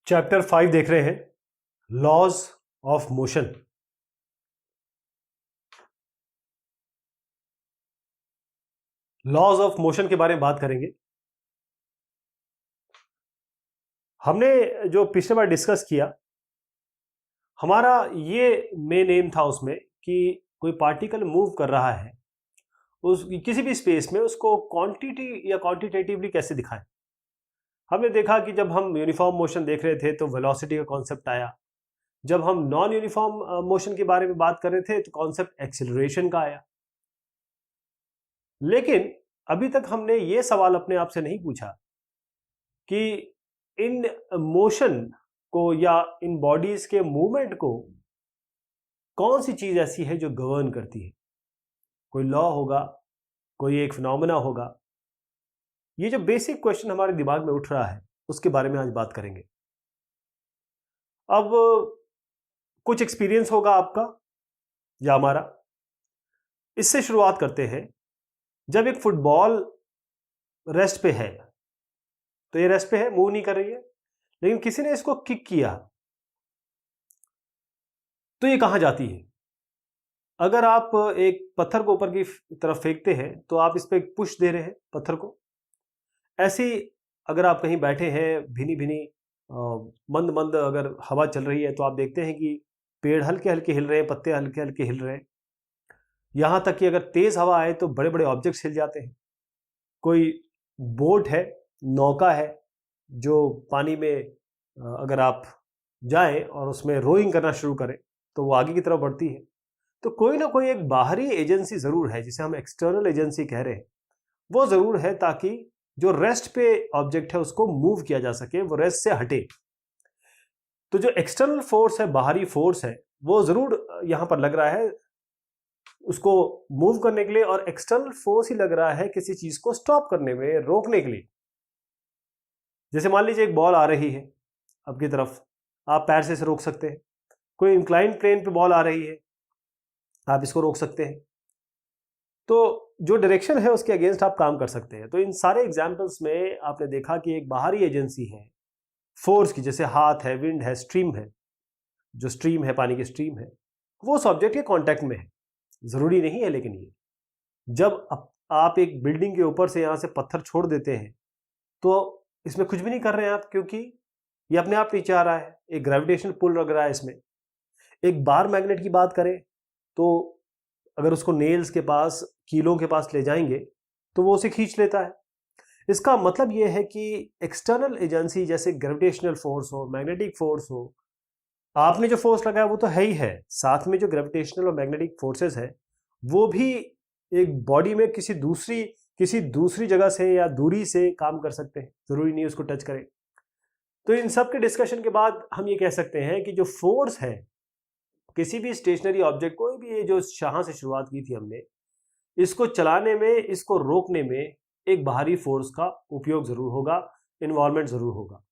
Chapter 5 देख रहे हैं, laws of motion. Laws of motion के बारे में बात करेंगे। हमने जो पिछले बार डिस्कस किया, हमारा ये मेन एम था उसमें कि कोई पार्टिकल मूव कर रहा है उस किसी भी स्पेस में, उसको क्वांटिटी या क्वांटिटेटिवली कैसे दिखाएं। हमने देखा कि जब हम यूनिफॉर्म मोशन देख रहे थे तो वेलोसिटी का कॉन्सेप्ट आया। जब हम नॉन यूनिफॉर्म मोशन के बारे में बात कर रहे थे तो कॉन्सेप्ट एक्सेलरेशन का आया। लेकिन अभी तक हमने ये सवाल अपने आप से नहीं पूछा कि इन मोशन को या इन बॉडीज के मूवमेंट को कौन सी चीज ऐसी है जो गवर्न करती है। कोई लॉ होगा, कोई एक फिनोमेना होगा। ये जो बेसिक क्वेश्चन हमारे दिमाग में उठ रहा है उसके बारे में आज बात करेंगे। अब कुछ एक्सपीरियंस होगा आपका या हमारा। इससे शुरुआत करते हैं। जब एक फुटबॉल रेस्ट पे है, तो ये रेस्ट पे है, मूव नहीं कर रही है, लेकिन किसी ने इसको किक किया तो ये कहां जाती है। अगर आप एक पत्थर को ऊपर की तरफ फेंकते हैं तो आप इस पे पुश दे रहे हैं पत्थर को। ऐसे ही अगर आप कहीं बैठे हैं, भीनी भीनी मंद मंद अगर हवा चल रही है तो आप देखते हैं कि पेड़ हल्के हल्के हिल रहे हैं, पत्ते हल्के हल्के हिल रहे हैं। यहां तक कि अगर तेज हवा आए तो बड़े बड़े ऑब्जेक्ट्स हिल जाते हैं। कोई बोट है, नौका है, जो पानी में अगर आप जाएं और उसमें रोइंग करना शुरू करें तो वो आगे की तरफ बढ़ती है। तो कोई ना कोई एक बाहरी एजेंसी जरूर है, जिसे हम एक्सटर्नल एजेंसी कह रहे हैं, वो जरूर है, ताकि जो रेस्ट पे ऑब्जेक्ट है उसको मूव किया जा सके, वो रेस्ट से हटे। तो जो एक्सटर्नल फोर्स है, बाहरी फोर्स है, वो जरूर यहां पर लग रहा है उसको मूव करने के लिए, और एक्सटर्नल फोर्स ही लग रहा है किसी चीज को स्टॉप करने में, रोकने के लिए। जैसे मान लीजिए एक बॉल आ रही है आपकी तरफ, आप पैर से इसे रोक सकते हैं। कोई इंक्लाइंड प्लेन पे बॉल आ रही है, आप इसको रोक सकते हैं। तो जो डायरेक्शन है उसके अगेंस्ट आप काम कर सकते हैं। तो इन सारे एग्जाम्पल्स में आपने देखा कि एक बाहरी एजेंसी है फोर्स की, जैसे हाथ है, विंड है, स्ट्रीम है। जो स्ट्रीम है, पानी की स्ट्रीम है, वो उस ऑब्जेक्ट के कांटेक्ट में है। जरूरी नहीं है, लेकिन ये जब आप एक बिल्डिंग के ऊपर से यहां से पत्थर छोड़ देते हैं तो इसमें कुछ भी नहीं कर रहे हैं आप, क्योंकि ये अपने आप नीचे आ रहा है। एक ग्रेविटेशनल पुल लग रहा है इसमें। एक बार मैग्नेट की बात करें तो अगर उसको नेल्स के पास, कीलों के पास ले जाएंगे तो वो उसे खींच लेता है। इसका मतलब यह है कि एक्सटर्नल एजेंसी, जैसे ग्रेविटेशनल फोर्स हो, मैग्नेटिक फोर्स हो, आपने जो फोर्स लगाया वो तो है ही है, साथ में जो ग्रेविटेशनल और मैग्नेटिक फोर्सेस है वो भी एक बॉडी में किसी दूसरी जगह से या दूरी से काम कर सकते हैं। जरूरी नहीं उसको टच करें। तो इन सब के डिस्कशन के बाद हम ये कह सकते हैं कि जो फोर्स है किसी भी स्टेशनरी ऑब्जेक्ट, कोई भी, ये जो शाह से शुरुआत की थी हमने, इसको चलाने में, इसको रोकने में एक बाहरी फोर्स का उपयोग जरूर होगा, इन्वॉल्वमेंट जरूर होगा।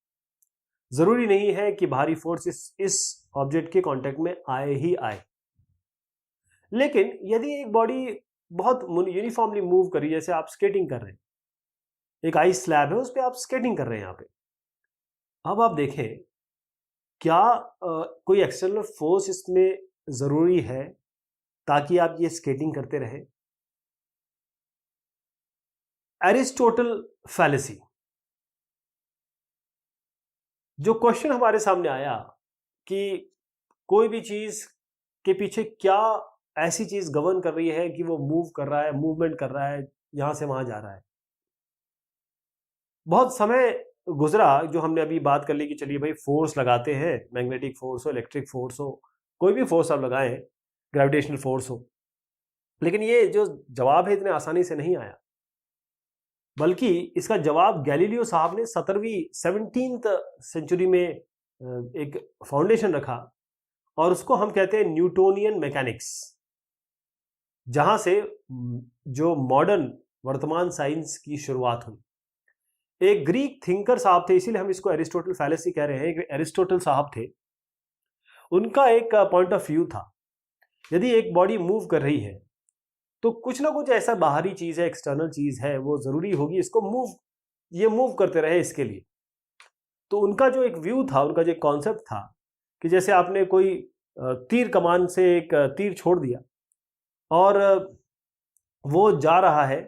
जरूरी नहीं है कि बाहरी फोर्स इस ऑब्जेक्ट के कांटेक्ट में आए ही आए। लेकिन यदि एक बॉडी बहुत यूनिफॉर्मली मूव करी, जैसे आप स्केटिंग कर रहे हैं, एक आइस स्लैब है, उस पर आप स्केटिंग कर रहे हैं यहाँ पे। अब आप देखें, क्या कोई एक्सटर्नल फोर्स इसमें जरूरी है ताकि आप ये स्केटिंग करते रहें? एरिस्टोटल फैलेसी, जो क्वेश्चन हमारे सामने आया कि कोई भी चीज के पीछे क्या ऐसी चीज गवर्न कर रही है कि वो मूव कर रहा है, मूवमेंट कर रहा है, यहां से वहां जा रहा है। बहुत समय गुजरा, जो हमने अभी बात कर ली कि चलिए भाई फोर्स लगाते हैं, मैग्नेटिक फोर्स हो, इलेक्ट्रिक फोर्स हो, कोई भी फोर्स आप लगाएं, ग्रेविटेशनल फोर्स हो। लेकिन ये जो जवाब है इतने आसानी से नहीं आया, बल्कि इसका जवाब गैलीलियो साहब ने 17वीं सेंचुरी में एक फाउंडेशन रखा, और उसको हम कहते हैं न्यूटोनियन मैकेनिक्स, जहां से जो मॉडर्न वर्तमान साइंस की शुरुआत हुई। एक ग्रीक थिंकर साहब थे, इसीलिए हम इसको एरिस्टोटल फैलेसी कह रहे हैं। एरिस्टोटल साहब थे, उनका एक पॉइंट ऑफ व्यू था, यदि एक बॉडी मूव कर रही है तो कुछ ना कुछ ऐसा बाहरी चीज है, एक्सटर्नल चीज है, वो जरूरी होगी इसको मूव करते रहे इसके लिए। तो उनका जो एक व्यू था, उनका जो कॉन्सेप्ट था कि जैसे आपने कोई तीर कमान से एक तीर छोड़ दिया और वो जा रहा है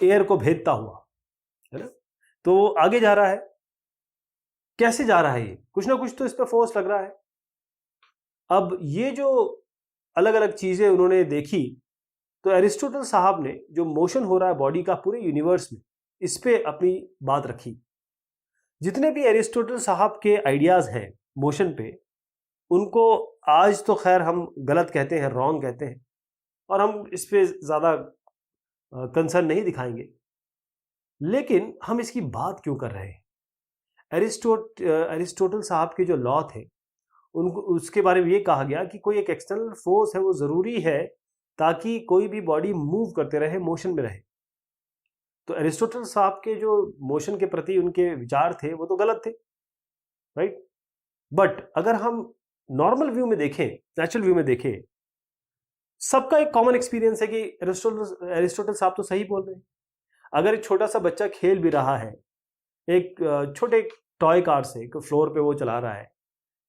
एयर को भेदता हुआ, है ना। तो वो आगे जा रहा है, कैसे जा रहा है, ये कुछ ना कुछ तो इस पर फोर्स लग रहा है। अब ये जो अलग अलग चीजें उन्होंने देखी, तो एरिस्टोटल साहब ने जो मोशन हो रहा है बॉडी का पूरे यूनिवर्स में, इस पे अपनी बात रखी। जितने भी एरिस्टोटल साहब के आइडियाज हैं मोशन पे, उनको आज तो खैर हम गलत कहते हैं, रॉन्ग कहते हैं, और हम इस पे ज्यादा कंसर्न नहीं दिखाएंगे। लेकिन हम इसकी बात क्यों कर रहे हैं? एरिस्टोटल साहब के जो लॉ थे, उनको उसके बारे में ये कहा गया कि कोई एक एक्सटर्नल फोर्स है, वो जरूरी है ताकि कोई भी बॉडी मूव करते रहे, मोशन में रहे। तो एरिस्टोटल साहब के जो मोशन के प्रति उनके विचार थे, वो तो गलत थे, राइट। बट अगर हम नॉर्मल व्यू में देखें, नेचुरल व्यू में देखें, सबका एक कॉमन एक्सपीरियंस है कि एरिस्टोटल साहब तो सही बोल रहे हैं। अगर एक छोटा सा बच्चा खेल भी रहा है एक छोटे टॉय कार से, एक फ्लोर पे वो चला रहा है,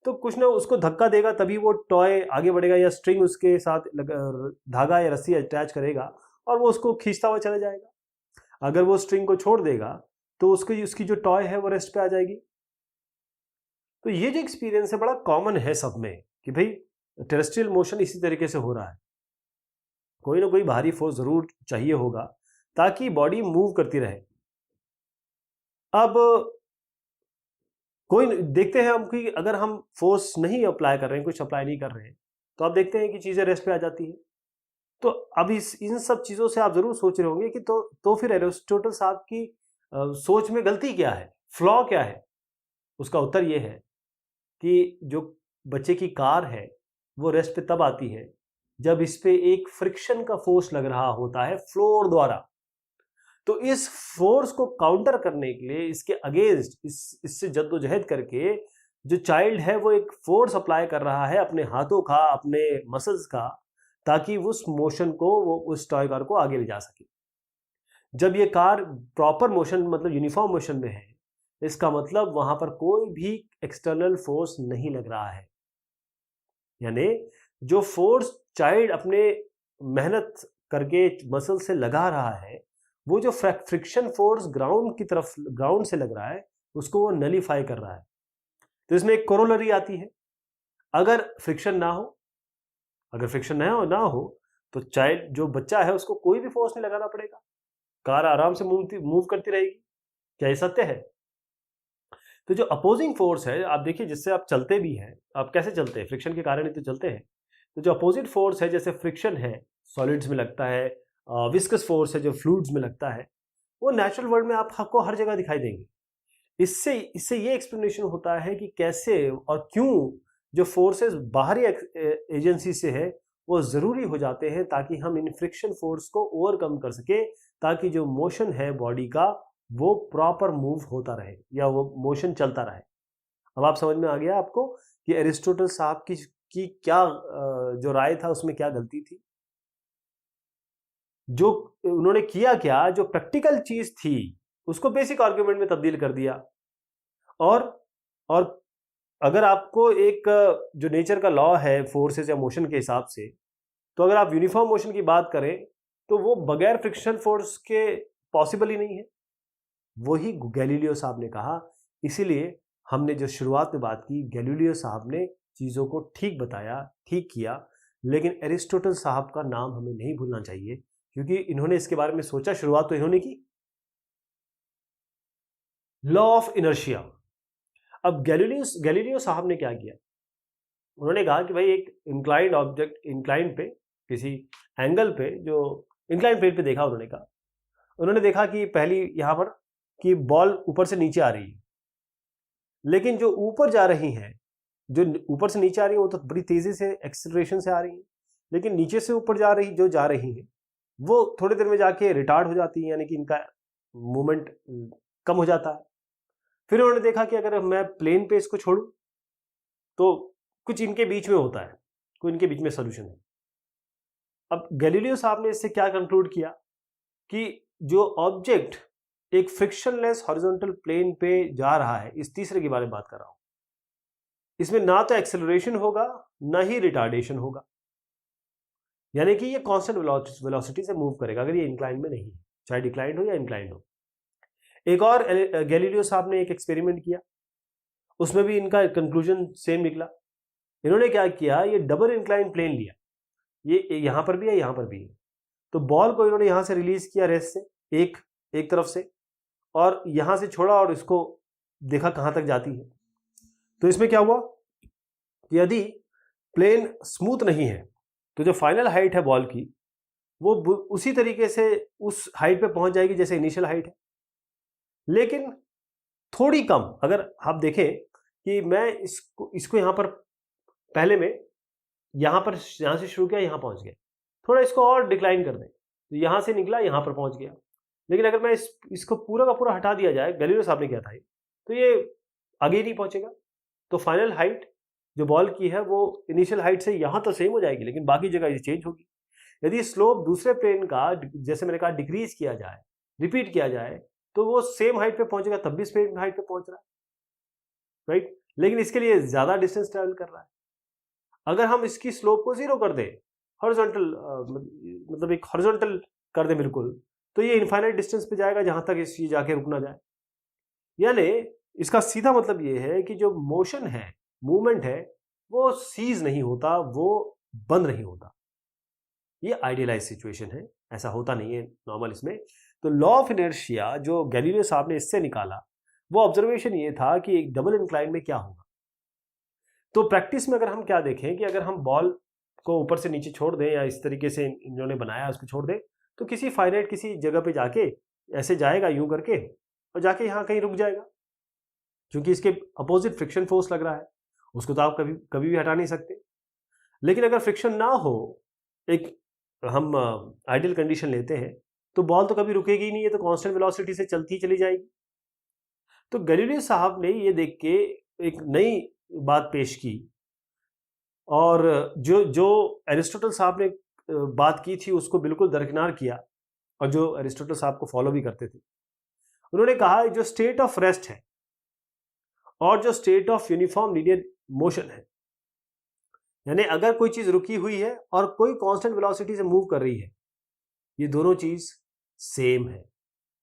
तो कुछ ना उसको धक्का देगा तभी वो टॉय आगे बढ़ेगा, या स्ट्रिंग उसके साथ धागा या रस्सी अटैच करेगा और वो उसको खींचता हुआ चला जाएगा। अगर वो स्ट्रिंग को छोड़ देगा तो उसकी जो टॉय है वो रेस्ट पे आ जाएगी। तो ये जो एक्सपीरियंस है बड़ा कॉमन है सब में कि भाई टेरेस्ट्रियल मोशन इसी तरीके से हो रहा है, कोई ना कोई बाहरी फोर्स जरूर चाहिए होगा ताकि बॉडी मूव करती रहे। अब कोई देखते हैं हम कि अगर हम फोर्स नहीं अप्लाई कर रहे हैं, कुछ अप्लाई नहीं कर रहे हैं, तो आप देखते हैं कि चीजें रेस्ट पे आ जाती है। तो अब इन सब चीजों से आप जरूर सोच रहे होंगे कि तो फिर एरिस्टोटल साहब की सोच में गलती क्या है, फ्लॉ क्या है? उसका उत्तर यह है कि जो बच्चे की कार है वो रेस्ट पे तब आती है जब इस पे एक फ्रिक्शन का फोर्स लग रहा होता है फ्लोर द्वारा। तो इस फोर्स को काउंटर करने के लिए, इसके अगेंस्ट, इससे जद्दोजहद करके जो चाइल्ड है वो एक फोर्स अप्लाई कर रहा है अपने हाथों का, अपने मसल्स का, ताकि उस मोशन को, वो उस टॉय कार को आगे ले जा सके। जब ये कार प्रॉपर मोशन, मतलब यूनिफॉर्म मोशन में है, इसका मतलब वहां पर कोई भी एक्सटर्नल फोर्स नहीं लग रहा है। यानी जो फोर्स चाइल्ड अपने मेहनत करके मसल से लगा रहा है, वो जो फ्रिक्शन फोर्स ग्राउंड से लग रहा है, उसको वो नलीफाई कर रहा है। तो इसमें एक कोरोलरी आती है, अगर फ्रिक्शन ना हो तो चाइल्ड, जो बच्चा है, उसको कोई भी फोर्स नहीं लगाना पड़ेगा, कार आराम से मूव करती रहेगी। क्या ये सत्य है? तो जो अपोजिंग फोर्स है, आप देखिए, जिससे आप चलते भी हैं, आप कैसे चलते हैं? फ्रिक्शन के कारण ही तो चलते हैं। तो जो अपोजिट फोर्स है, जैसे फ्रिक्शन है सॉलिड्स में लगता है, विस्कस फोर्स है जो फ्लूइड्स में लगता है, वो नेचुरल वर्ल्ड में आपको हर जगह दिखाई देंगे। इससे ये एक्सप्लेनेशन होता है कि कैसे और क्यों जो फोर्सेस बाहरी एजेंसी से है वो जरूरी हो जाते हैं, ताकि हम इन फ्रिक्शन फोर्स को ओवरकम कर सके, ताकि जो मोशन है बॉडी का वो प्रॉपर मूव होता रहे, या वो मोशन चलता रहे। अब आप समझ में आ गया आपको कि एरिस्टोटल साहब की क्या जो राय था उसमें क्या गलती थी, जो उन्होंने किया क्या, जो प्रैक्टिकल चीज थी उसको बेसिक आर्गुमेंट में तब्दील कर दिया। और अगर आपको एक जो नेचर का लॉ है फोर्सेस या मोशन के हिसाब से, तो अगर आप यूनिफॉर्म मोशन की बात करें तो वो बगैर फ्रिक्शन फोर्स के पॉसिबल ही नहीं है। वही गैलीलियो साहब ने कहा। इसीलिए हमने जो शुरुआत में बात की, गैलीलियो साहब ने चीज़ों को ठीक बताया, ठीक किया, लेकिन एरिस्टोटल साहब का नाम हमें नहीं भूलना चाहिए, क्योंकि इन्होंने इसके बारे में सोचा, शुरुआत तो इन्होंने की। Law of inertia. अब गैलीलियो साहब ने क्या किया? उन्होंने कहा कि भाई एक इंक्लाइंड ऑब्जेक्ट, इंक्लाइंड पे, किसी एंगल पे, जो इंक्लाइंड प्लेन पे देखा उन्होंने देखा कि पहली यहां पर कि बॉल ऊपर से नीचे आ रही है, लेकिन जो ऊपर जा रही हैं, जो ऊपर से नीचे आ रही है वो तो बड़ी तेजी से एक्सेलरेशन से आ रही है, लेकिन नीचे से ऊपर जा रही है वो थोड़ी देर में जाके रिटार्ड हो जाती है, यानी कि इनका मूवमेंट कम हो जाता है। फिर उन्होंने देखा कि अगर मैं प्लेन पे इसको छोड़ूं तो कुछ इनके बीच में होता है, कोई इनके बीच में सोल्यूशन है। अब गैलीलियो साहब ने इससे क्या कंक्लूड किया कि जो ऑब्जेक्ट एक फ्रिक्शनलेस हॉरिजॉन्टल प्लेन पे जा रहा है, इस तीसरे के बारे में बात कर रहा हूं। इसमें ना तो एक्सेलरेशन होगा ना ही रिटार्डेशन होगा, यानी कि ये कांस्टेंट वेलोसिटी से मूव करेगा अगर ये इंक्लाइन में नहीं है, चाहे डिक्लाइंड हो या इंक्लाइंड हो। एक और गैलीलियो साहब ने एक एक्सपेरिमेंट किया, उसमें भी इनका कंक्लूजन सेम निकला। इन्होंने क्या किया, ये डबल इंक्लाइन प्लेन लिया, ये यहां पर भी है यहां पर भी है, तो बॉल को इन्होंने यहां से रिलीज किया रेस्ट से, एक तरफ से, और यहां से छोड़ा और इसको देखा कहां तक जाती है। तो इसमें क्या हुआ कि यदि प्लेन स्मूथ नहीं है तो जो फाइनल हाइट है बॉल की वो उसी तरीके से उस हाइट पे पहुंच जाएगी जैसे इनिशियल हाइट है, लेकिन थोड़ी कम। अगर आप देखें कि मैं इसको यहां पर पहले में यहां से शुरू किया, यहां पहुंच गया, थोड़ा इसको और डिक्लाइन कर दें तो यहां से निकला यहां पर पहुंच गया। लेकिन अगर मैं इसको पूरा का पूरा हटा दिया जाए, गैलीलियो साहब ने किया था, तो ये आगे नहीं पहुंचेगा। तो फाइनल हाइट जो बॉल की है वो इनिशियल हाइट से यहां तो सेम हो जाएगी, लेकिन बाकी जगह ये चेंज होगी। यदि स्लोप दूसरे प्लेन का, जैसे मैंने कहा, डिक्रीज किया जाए, रिपीट किया जाए, तो वो सेम हाइट पे पहुंचेगा, तब भी सेम हाइट पे पहुंच रहा है, राइट। लेकिन इसके लिए ज्यादा डिस्टेंस ट्रेवल कर रहा है। अगर हम इसकी स्लोप को जीरो कर दें, हॉरिजॉन्टल मतलब एक हॉरिजॉन्टल कर दें बिल्कुल, तो ये इनफाइनाइट डिस्टेंस पे जाएगा जहां तक इस जाके रुक ना जाए। यानी इसका सीधा मतलब ये है कि जो मोशन है, मूवमेंट है, वो सीज नहीं होता, वो बंद नहीं होता। ये आइडियलाइज सिचुएशन है, ऐसा होता नहीं है नॉर्मल इसमें। तो लॉ ऑफ इनर्शिया जो गैलीलियो साहब ने इससे निकाला, वो ऑब्जर्वेशन ये था कि एक डबल इंक्लाइन में क्या होगा। तो प्रैक्टिस में अगर हम क्या देखें कि अगर हम बॉल को ऊपर से नीचे छोड़ दें या इस तरीके से इन्होंने बनाया उसको छोड़ दें, तो किसी फाइनाइट किसी जगह पे जाके ऐसे जाएगा यूं करके और जाके यहाँ कहीं रुक जाएगा, क्योंकि इसके अपोजिट फ्रिक्शन फोर्स लग रहा है, उसको तो आप कभी कभी भी हटा नहीं सकते। लेकिन अगर फ्रिक्शन ना हो, एक हम आइडियल कंडीशन लेते हैं, तो बॉल तो कभी रुकेगी नहीं है, तो कांस्टेंट वेलोसिटी से चलती चली जाएगी। तो गैलीलियो साहब ने ये देख के एक नई बात पेश की, और जो एरिस्टोटल साहब ने बात की थी उसको बिल्कुल दरकिनार किया, और जो एरिस्टोटल साहब को फॉलो भी करते थे। उन्होंने कहा जो स्टेट ऑफ रेस्ट है और जो state of uniform linear motion है, यानी अगर कोई चीज रुकी हुई है और कोई कांस्टेंट वेलोसिटी से मूव कर रही है, ये दोनों चीज सेम है।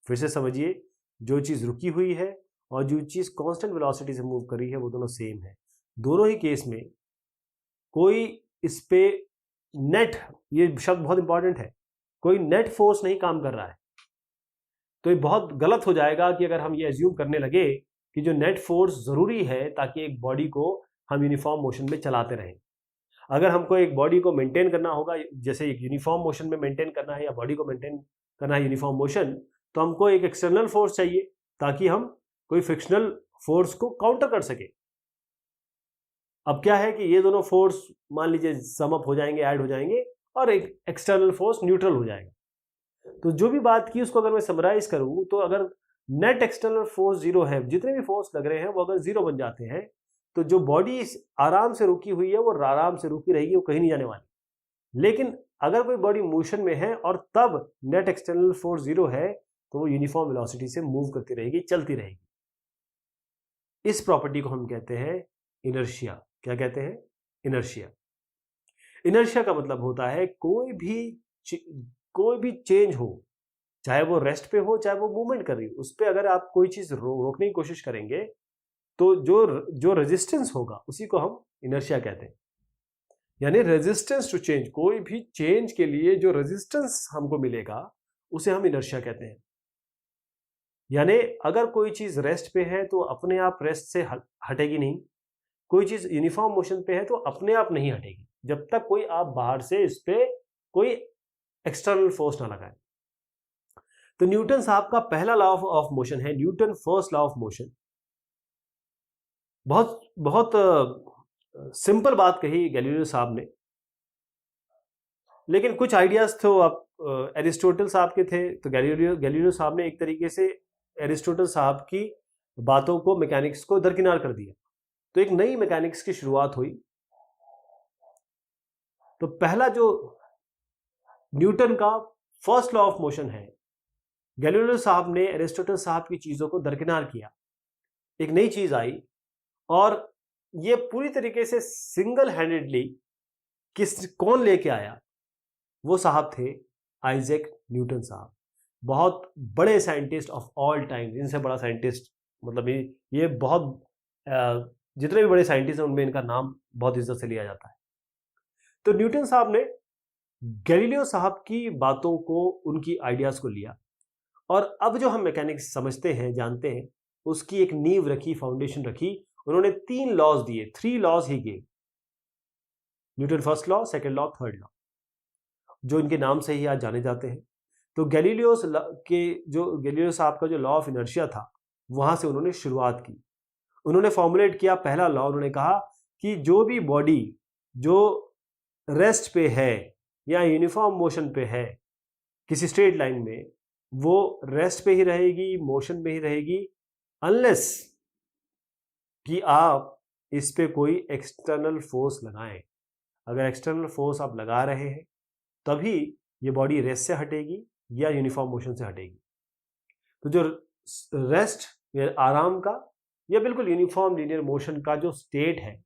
फिर से समझिए, जो चीज रुकी हुई है और जो चीज कांस्टेंट वेलोसिटी से मूव कर रही है, वो दोनों सेम है। दोनों ही केस में कोई इस पे नेट, ये शब्द बहुत इंपॉर्टेंट है, कोई नेट फोर्स नहीं काम कर रहा है। तो ये बहुत गलत हो जाएगा कि अगर हम ये एज्यूम करने लगे कि जो नेट फोर्स जरूरी है ताकि एक बॉडी को हम यूनिफॉर्म मोशन में चलाते रहें। अगर हमको एक बॉडी को मेंटेन करना होगा, जैसे एक यूनिफॉर्म मोशन में मेंटेन करना है या बॉडी को मेंटेन करना है यूनिफॉर्म मोशन, तो हमको एक एक्सटर्नल फोर्स चाहिए ताकि हम कोई फ्रिक्शनल फोर्स को काउंटर कर सके। अब क्या है कि ये दोनों फोर्स मान लीजिए सम अप हो जाएंगे, ऐड हो जाएंगे, और एक एक्सटर्नल फोर्स न्यूट्रल हो जाएगा। तो जो भी बात की उसको अगर मैं समराइज करूं, तो अगर नेट एक्सटर्नल फोर्स जीरो है, जितने भी फोर्स लग रहे हैं वो अगर जीरो बन जाते हैं, तो जो बॉडी आराम से रुकी हुई है वो आराम से रुकी रहेगी, वो कहीं नहीं जाने वाली। लेकिन अगर कोई बॉडी मोशन में है और तब नेट एक्सटर्नल फोर्स जीरो है, तो वो यूनिफॉर्म वेलोसिटी से मूव करती रहेगी, चलती रहेगी। इस प्रॉपर्टी को हम कहते हैं इनर्शिया। क्या कहते हैं? इनर्शिया। इनर्शिया का मतलब होता है कोई भी चेंज हो, चाहे वो रेस्ट पे हो चाहे वो मूवमेंट कर रही हो, उस पर अगर आप कोई चीज रोकने की कोशिश करेंगे, तो जो रेजिस्टेंस होगा उसी को हम इनर्शिया कहते हैं। यानी रेजिस्टेंस टू चेंज, कोई भी चेंज के लिए जो रेजिस्टेंस हमको मिलेगा उसे हम इनर्शिया कहते हैं। यानी अगर कोई चीज रेस्ट पे है तो अपने आप रेस्ट से हटेगी नहीं, कोई चीज यूनिफॉर्म मोशन पे है तो अपने आप नहीं हटेगी, जब तक कोई आप बाहर से इस पे कोई एक्सटर्नल फोर्स ना लगाए। तो न्यूटन साहब का पहला लॉ ऑफ मोशन है Newton first law of motion. बहुत बहुत सिंपल बात कही गैलीलियो साहब ने, लेकिन कुछ आइडियाज तो आप एरिस्टोटल साहब के थे, तो गैलीलियो साहब ने एक तरीके से एरिस्टोटल साहब की बातों को, मैकेनिक्स को दरकिनार कर दिया। तो एक नई मैकेनिक्स की शुरुआत हुई। तो पहला जो न्यूटन का फर्स्ट लॉ ऑफ मोशन है गैलीलियो साहब ने एरिस्टोटल साहब की चीजों को दरकिनार किया, एक नई चीज आई, और ये पूरी तरीके से सिंगल हैंडेडली कौन लेके आया? वो साहब थे आइजैक न्यूटन साहब, बहुत बड़े साइंटिस्ट ऑफ ऑल टाइम। इनसे बड़ा साइंटिस्ट मतलब ये बहुत जितने भी बड़े साइंटिस्ट हैं उनमें इनका नाम बहुत इज्जत से लिया जाता है। तो न्यूटन साहब ने गैलीलियो साहब की बातों को, उनकी आइडियाज को लिया, और अब जो हम मैकेनिक्स समझते हैं, जानते हैं, उसकी एक नींव रखी, फाउंडेशन रखी। उन्होंने 3 लॉज दिए, 3 लॉज ही give. Newton first law, second law, third law, जो इनके नाम से ही आज जाने जाते हैं। तो गैलीलियो साहब का जो लॉ ऑफ इनर्शिया था, वहां से उन्होंने शुरुआत की। उन्होंने फॉर्मुलेट किया पहला लॉ। उन्होंने कहा कि जो भी बॉडी जो रेस्ट पे है या यूनिफॉर्म मोशन पे है किसी स्ट्रेट लाइन में, वो रेस्ट पे ही रहेगी, मोशन में ही रहेगी, अनलेस कि आप इस पे कोई एक्सटर्नल फोर्स लगाएं। अगर एक्सटर्नल फोर्स आप लगा रहे हैं तभी ये बॉडी रेस्ट से हटेगी या यूनिफॉर्म मोशन से हटेगी। तो जो रेस्ट या आराम का या बिल्कुल यूनिफॉर्म लीनियर मोशन का जो स्टेट है,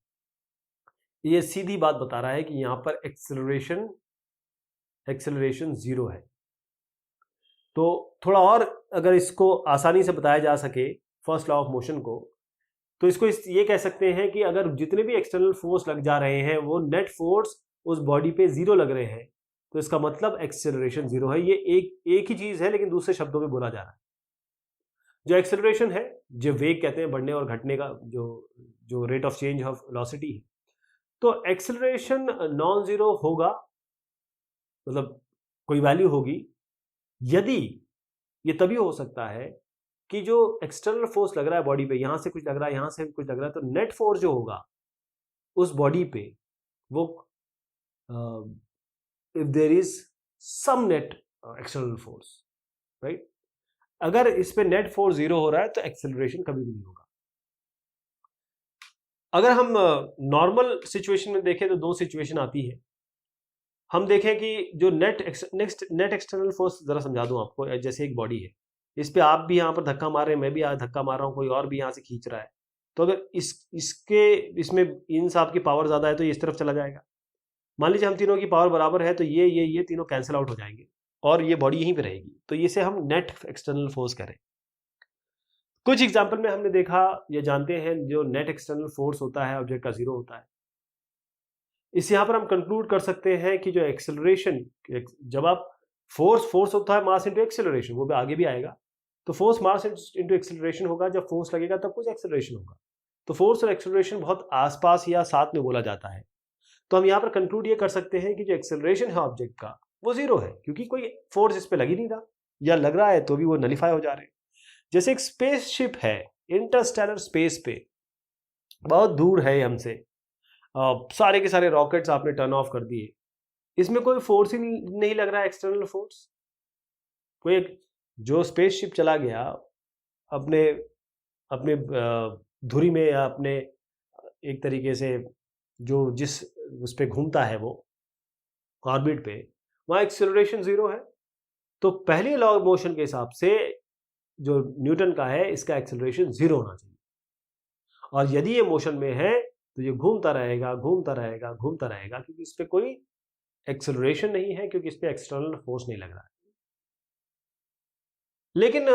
ये सीधी बात बता रहा है कि यहां पर एक्सेलरेशन 0 है। तो थोड़ा और अगर इसको आसानी से बताया जा सके फर्स्ट लॉ ऑफ मोशन को, तो इसको ये कह सकते हैं कि अगर जितने भी एक्सटर्नल फोर्स लग जा रहे हैं वो नेट फोर्स उस बॉडी पे 0 लग रहे हैं, तो इसका मतलब एक्सेलरेशन 0 है। ये एक ही चीज है लेकिन दूसरे शब्दों में बोला जा रहा है। जो एक्सेलरेशन है, जो वेग कहते हैं बढ़ने और घटने का, जो rate of change of velocity है, तो एक्सेलरेशन नॉन जीरो होगा, मतलब कोई वैल्यू होगी, यदि ये तभी हो सकता है कि जो एक्सटर्नल फोर्स लग रहा है बॉडी पे, यहां से कुछ लग रहा है, यहां से कुछ लग रहा है, तो नेट फोर्स जो होगा उस बॉडी पे, वो if there is some net external force, right, अगर इस पे नेट फोर्स 0 हो रहा है तो एक्सेलरेशन कभी भी नहीं होगा। अगर हम नॉर्मल सिचुएशन में देखें तो 2 सिचुएशन आती है। हम देखें कि जो नेट एक्सटर्नल फोर्स, जरा समझा दूं आपको, जैसे एक बॉडी है, इस पे आप भी यहाँ पर धक्का मार रहे हैं, मैं भी धक्का मार रहा हूँ, कोई और भी यहाँ से खींच रहा है, तो अगर इसमें इन साहब की पावर ज्यादा है तो ये इस तरफ चला जाएगा। मान लीजिए हम तीनों की पावर बराबर है तो ये तीनों कैंसिल आउट हो जाएंगे और ये बॉडी यहीं पे रहेगी, तो इसे हम नेट एक्सटर्नल फोर्स करें। कुछ एग्जाम्पल में हमने देखा या जानते हैं जो नेट एक्सटर्नल फोर्स होता है ऑब्जेक्ट का 0 होता है। इस यहाँ पर हम कंक्लूड कर सकते हैं कि जो एक्सेलरेशन, जब आप फोर्स होता है मास इंटू एक्सेलरेशन, वो भी आगे भी आएगा, तो फोर्स मास इंटू एक्सेलरेशन होगा, जब फोर्स लगेगा तब कुछ एक्सेलरेशन होगा। तो फोर्स और एक्सेलरेशन बहुत आसपास या साथ में बोला जाता है। तो हम यहाँ पर कंक्लूड ये कर सकते हैं कि जो एक्सेलरेशन है ऑब्जेक्ट का वो 0 है, क्योंकि कोई फोर्स इस पे लग ही नहीं रहा, या लग रहा है तो भी वो नलिफाई हो जा रहे हैं। जैसे एक स्पेसशिप है इंटरस्टेलर स्पेस पे, बहुत दूर है हमसे, सारे के सारे रॉकेट्स आपने टर्न ऑफ कर दिए, इसमें कोई फोर्स ही नहीं लग रहा है, एक्सटर्नल फोर्स। कोई जो स्पेसशिप चला गया अपने अपने धुरी में या अपने एक तरीके से जो जिस उस पे घूमता है वो ऑर्बिट पे, वहाँ एक्सेलरेशन 0 है। तो पहले लॉ ऑफ मोशन के हिसाब से जो न्यूटन का है, इसका एक्सेलरेशन 0 होना चाहिए, और यदि ये मोशन में है तो ये घूमता रहेगा घूमता रहेगा घूमता रहेगा, क्योंकि इस पे कोई एक्सेलरेशन नहीं है, क्योंकि इस पे एक्सटर्नल फोर्स नहीं लग रहा है। लेकिन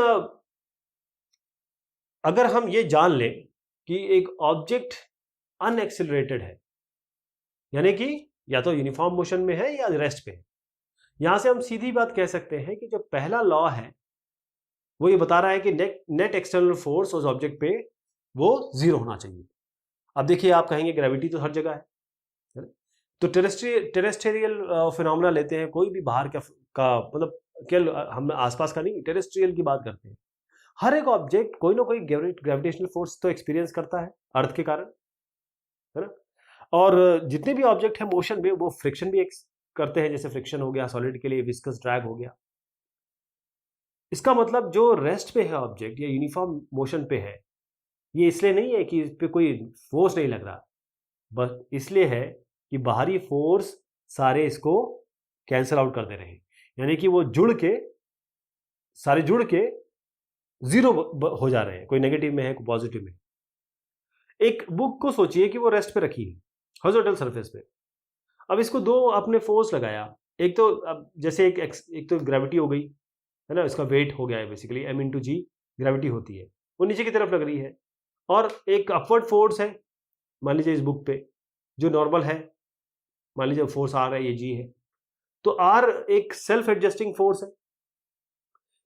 अगर हम ये जान लें कि एक ऑब्जेक्ट अनएक्सेलरेटेड है, यानी कि या तो यूनिफॉर्म मोशन में है या रेस्ट पे है, यहां से हम सीधी बात कह सकते हैं कि जो पहला लॉ है वो ये बता रहा है कि नेट एक्सटर्नल फोर्स उस ऑब्जेक्ट पे वो 0 होना चाहिए। अब देखिए, आप कहेंगे ग्रेविटी तो हर जगह है, तो टेरेस्ट्रियल फिनोमेना लेते हैं, कोई भी बाहर का मतलब क्या, हम आसपास का नहीं, टेरेस्ट्रियल की बात करते हैं। हर एक ऑब्जेक्ट कोई ना कोई ग्रेविटेशनल फोर्स तो एक्सपीरियंस करता है अर्थ के कारण, है ना। और जितने भी ऑब्जेक्ट है मोशन में, वो फ्रिक्शन भी करते हैं, जैसे फ्रिक्शन हो गया सॉलिड के लिए, विस्कस ड्रैग हो गया। इसका मतलब जो रेस्ट पे है ऑब्जेक्ट या यूनिफॉर्म मोशन पे है, ये इसलिए नहीं है कि इस पे कोई फोर्स नहीं लग रहा, बस इसलिए है कि बाहरी फोर्स सारे इसको कैंसिल आउट कर दे रहे हैं, यानी कि वो जुड़ के सारे जुड़ के जीरो हो जा रहे हैं, कोई नेगेटिव में है कोई पॉजिटिव में। एक बुक को सोचिए कि वो रेस्ट पे रखी है हॉरिजॉन्टल सरफेस पे। अब इसको दो आपने फोर्स लगाया, एक तो अब जैसे एक तो ग्रेविटी हो गई है ना, इसका वेट हो गया है बेसिकली m/g ग्रेविटी होती है, वो नीचे की तरफ लग रही है, और एक अपवर्ड फोर्स है मान लीजिए इस बुक पे जो नॉर्मल है, मान लीजिए फोर्स R है, ये G है, तो R एक सेल्फ एडजस्टिंग फोर्स है।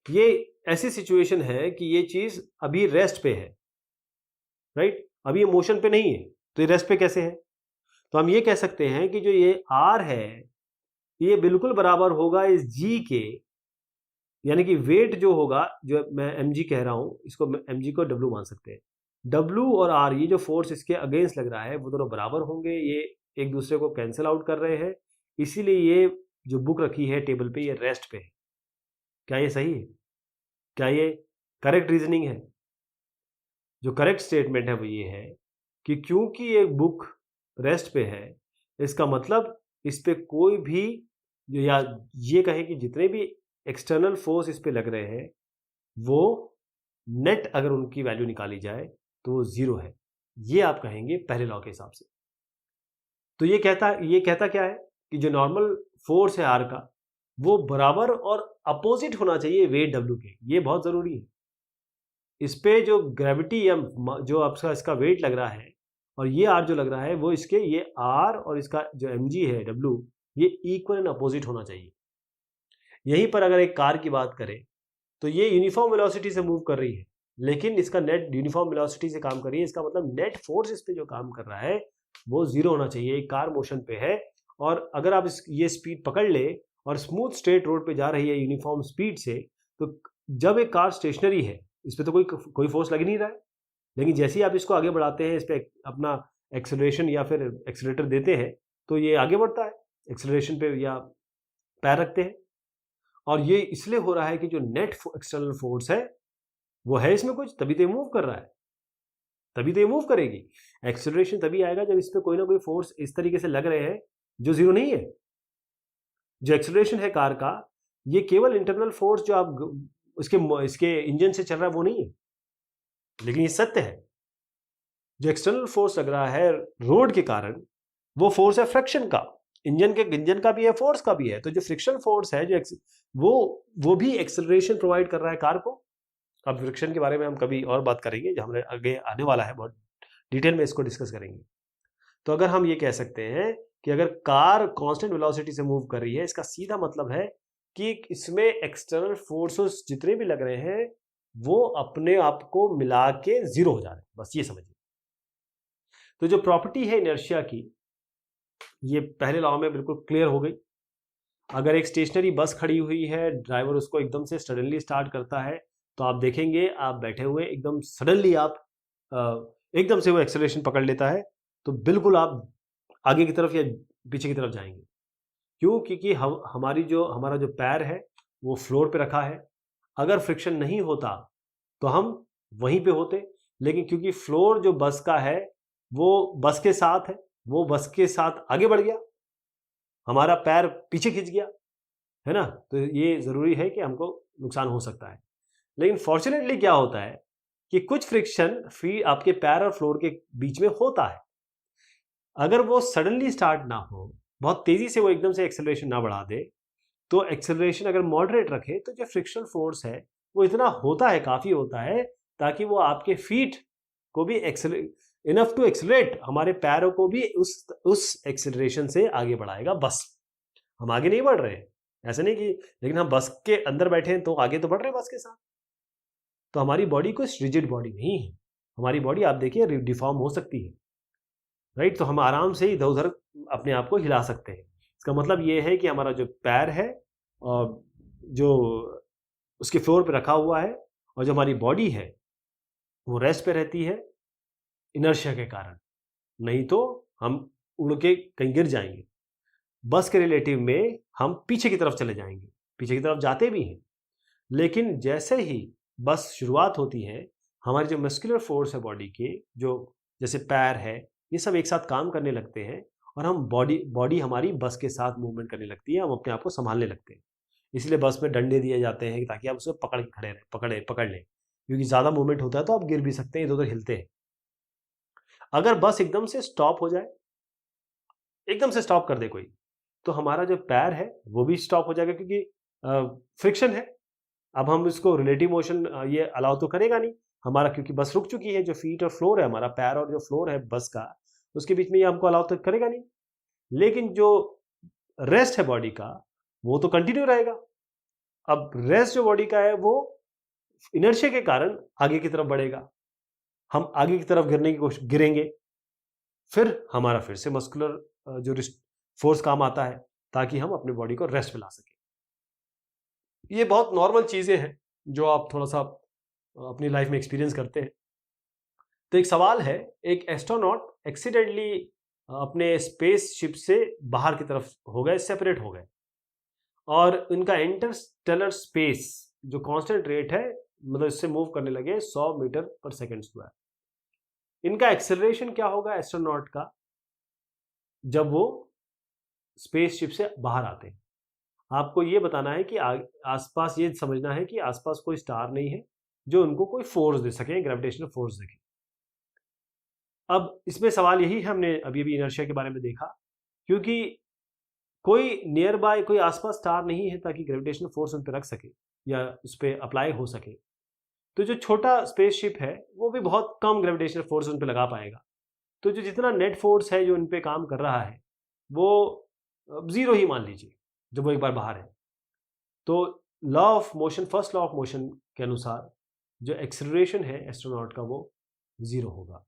ये ऐसी सिचुएशन है कि ये चीज अभी रेस्ट पे है, राइट, अभी ये मोशन पे नहीं है, तो ये रेस्ट पे कैसे है? तो हम ये कह सकते हैं कि जो ये R है ये बिल्कुल बराबर होगा इस G के, यानी कि वेट जो होगा, जो मैं mg कह रहा हूं, इसको mg को w मान सकते हैं, w और r ये जो फोर्स इसके अगेंस्ट लग रहा है वो दोनों बराबर होंगे, ये एक दूसरे को कैंसिल आउट कर रहे हैं, इसीलिए ये जो बुक रखी है टेबल पे ये रेस्ट पे है। क्या ये सही है? क्या ये करेक्ट रीजनिंग है? जो करेक्ट स्टेटमेंट है वो ये है कि क्योंकि ये बुक रेस्ट पे है, इसका मतलब इस पे कोई भी या ये कहें कि जितने भी एक्सटर्नल फोर्स इस पे लग रहे हैं वो नेट अगर उनकी वैल्यू निकाली जाए तो वो जीरो है, ये आप कहेंगे पहले लॉ के हिसाब से। तो ये कहता क्या है कि जो नॉर्मल फोर्स है आर का वो बराबर और अपोजिट होना चाहिए वेट डब्ल्यू के, ये बहुत जरूरी है। इस पे जो ग्रेविटी या जो आपका इसका वेट लग रहा है और ये आर जो लग रहा है वो इसके ये आर और इसका जो mg है w ये इक्वल एंड अपोजिट होना चाहिए। यहीं पर अगर एक कार की बात करें तो ये यूनिफॉर्म वेलोसिटी से मूव कर रही है, लेकिन इसका नेट यूनिफॉर्म वेलोसिटी से काम कर रही है, इसका मतलब नेट फोर्स इस पे जो काम कर रहा है वो जीरो होना चाहिए। एक कार मोशन पे है और अगर आप ये स्पीड पकड़ ले और स्मूथ स्ट्रेट रोड पे जा रही है यूनिफॉर्म स्पीड से, तो जब एक कार स्टेशनरी है इस पे तो कोई फोर्स लग नहीं रहा है, लेकिन जैसे ही आप इसको आगे बढ़ाते हैं, इस पे अपना एक्सेलरेशन या फिर एक्सेलेरेटर देते हैं तो ये आगे बढ़ता है एक्सेलरेशन पे या पैर रखते हैं, और ये इसलिए हो रहा है कि जो नेट एक्सटर्नल फोर्स है वो है इसमें कुछ, तभी तो ये मूव कर रहा है, तभी तो ये मूव करेगी। एक्सेलरेशन तभी आएगा जब इस पे कोई ना कोई फोर्स इस तरीके से लग रहे हैं जो जीरो नहीं है। जो एक्सेलरेशन है कार का ये केवल इंटरनल फोर्स जो आप इसके इंजन से चल रहा है वो नहीं है, लेकिन ये सत्य है। जो एक्सटर्नल फोर्स लग रहा है रोड के कारण वो फोर्स है फ्रिक्शन का, इंजन का भी है, फोर्स का भी है। तो जो फ्रिक्शन फोर्स है जो वो भी एक्सेलरेशन प्रोवाइड कर रहा है कार को। अब फ्रिक्शन के बारे में हम कभी और बात करेंगे, जो हमारे आगे आने वाला है, बहुत डिटेल में इसको डिस्कस करेंगे। तो अगर हम ये कह सकते हैं कि अगर कार कांस्टेंट वेलोसिटी से मूव कर रही है, इसका सीधा मतलब है कि इसमें एक्सटर्नल फोर्सेस जितने भी लग रहे हैं वो अपने आप को मिला के जीरो हो जा रहे हैं, बस ये समझिए। तो जो प्रॉपर्टी है इनर्शिया की ये पहले लॉ में बिल्कुल क्लियर हो गई। अगर एक स्टेशनरी बस खड़ी हुई है, ड्राइवर उसको एकदम से सडनली स्टार्ट करता है, तो आप देखेंगे आप बैठे हुए एकदम सडनली आप एकदम से वो एक्सेलरेशन पकड़ लेता है, तो बिल्कुल आप आगे की तरफ या पीछे की तरफ जाएंगे। क्यों? क्योंकि हमारा जो पैर है वो फ्लोर पे रखा है। अगर फ्रिक्शन नहीं होता तो हम वहीं पे होते, लेकिन क्योंकि फ्लोर जो बस का है वो बस के साथ है, वो बस के साथ आगे बढ़ गया, हमारा पैर पीछे खिंच गया, है ना, तो ये जरूरी है कि हमको नुकसान हो सकता है। लेकिन फॉर्चुनेटली क्या होता है कि कुछ फ्रिक्शन आपके पैर और फ्लोर के बीच में होता है। अगर वो सडनली स्टार्ट ना हो, बहुत तेजी से वो एकदम से एक्सेलरेशन ना बढ़ा दे, तो एक्सेलरेशन अगर मॉडरेट रखे तो जो फ्रिक्शनल फोर्स है वो इतना होता है, काफी होता है, ताकि वो आपके फीट को भी इनफ टू एक्सेलरेट, हमारे पैरों को भी उस एक्सेलरेशन से आगे बढ़ाएगा। बस हम आगे नहीं बढ़ रहे हैं, ऐसा नहीं कि, लेकिन हम बस के अंदर बैठे हैं तो आगे तो बढ़ रहे हैं बस के साथ। तो हमारी बॉडी कुछ रिजिड बॉडी नहीं है, हमारी बॉडी आप देखिए डिफॉर्म हो सकती है, राइट। तो हम आराम से इधर उधर अपने आप को हिला सकते हैं। इसका मतलब ये है कि हमारा जो पैर है और जो उसके फ्लोर पे रखा हुआ है, और जो हमारी बॉडी है वो रेस्ट पे रहती है इनर्शिया के कारण, नहीं तो हम उड़ के कहीं गिर जाएंगे। बस के रिलेटिव में हम पीछे की तरफ चले जाएंगे, पीछे की तरफ जाते भी हैं, लेकिन जैसे ही बस शुरुआत होती है, हमारी जो मस्कुलर फोर्स है बॉडी के, जो जैसे पैर है, ये सब एक साथ काम करने लगते हैं और हम बॉडी हमारी बस के साथ मूवमेंट करने लगती है, हम अपने आप को संभालने लगते हैं। इसलिए बस में डंडे दिए जाते हैं ताकि आप उसे पकड़ के खड़े रहें, पकड़ लें, क्योंकि ज़्यादा मूवमेंट होता है तो आप गिर भी सकते हैं, इधर उधर हिलते हैं। अगर बस एकदम से स्टॉप हो जाए, एकदम से स्टॉप कर दे कोई, तो हमारा जो पैर है वो भी स्टॉप हो जाएगा, क्योंकि फ्रिक्शन है। अब हम इसको रिलेटिव मोशन ये अलाउ तो करेगा नहीं हमारा, क्योंकि बस रुक चुकी है। जो फीट और फ्लोर है, हमारा पैर और जो फ्लोर है बस का, उसके बीच में ये हमको अलाउ तो करेगा नहीं। लेकिन जो रेस्ट है बॉडी का, वो तो कंटिन्यू रहेगा। अब रेस्ट जो बॉडी का है वो इनर्शिया के कारण आगे की तरफ बढ़ेगा, हम आगे की तरफ गिरने की कोशिश गिरेंगे, फिर हमारा फिर से मस्कुलर जो फोर्स काम आता है ताकि हम अपनी बॉडी को रेस्ट पे ला सकें। ये बहुत नॉर्मल चीजें हैं जो आप थोड़ा सा अपनी लाइफ में एक्सपीरियंस करते हैं। तो एक सवाल है, एक एस्ट्रोनॉट एक्सीडेंटली अपने स्पेसशिप से बाहर की तरफ हो गए, सेपरेट हो गए, और इनका इंटरस्टेलर स्पेस जो कांस्टेंट रेट है, मतलब इससे मूव करने लगे 100 मीटर पर सेकंड स्क्वायर। इनका एक्सेलरेशन क्या होगा एस्ट्रोनॉट का जब वो स्पेसशिप से बाहर आते हैं? आपको ये बताना है कि आसपास, ये समझना है कि आसपास कोई स्टार नहीं है जो उनको कोई फोर्स दे सके, ग्रेविटेशनल फोर्स देखे। अब इसमें सवाल यही है, हमने अभी अभी इनर्शिया के बारे में देखा, क्योंकि कोई नियर बाय, कोई आसपास स्टार नहीं है ताकि ग्रेविटेशनल फोर्स उन पर रख सके या उस पर अप्लाई हो सके। तो जो छोटा स्पेसशिप है वो भी बहुत कम ग्रेविटेशनल फोर्स उन पर लगा पाएगा। तो जो जितना नेट फोर्स है जो उन पर काम कर रहा है वो जीरो ही मान लीजिए जब वो एक बार बाहर है। तो law of motion, first law of motion के अनुसार जो एक्सेलरेशन है एस्ट्रोनॉट का वो जीरो होगा।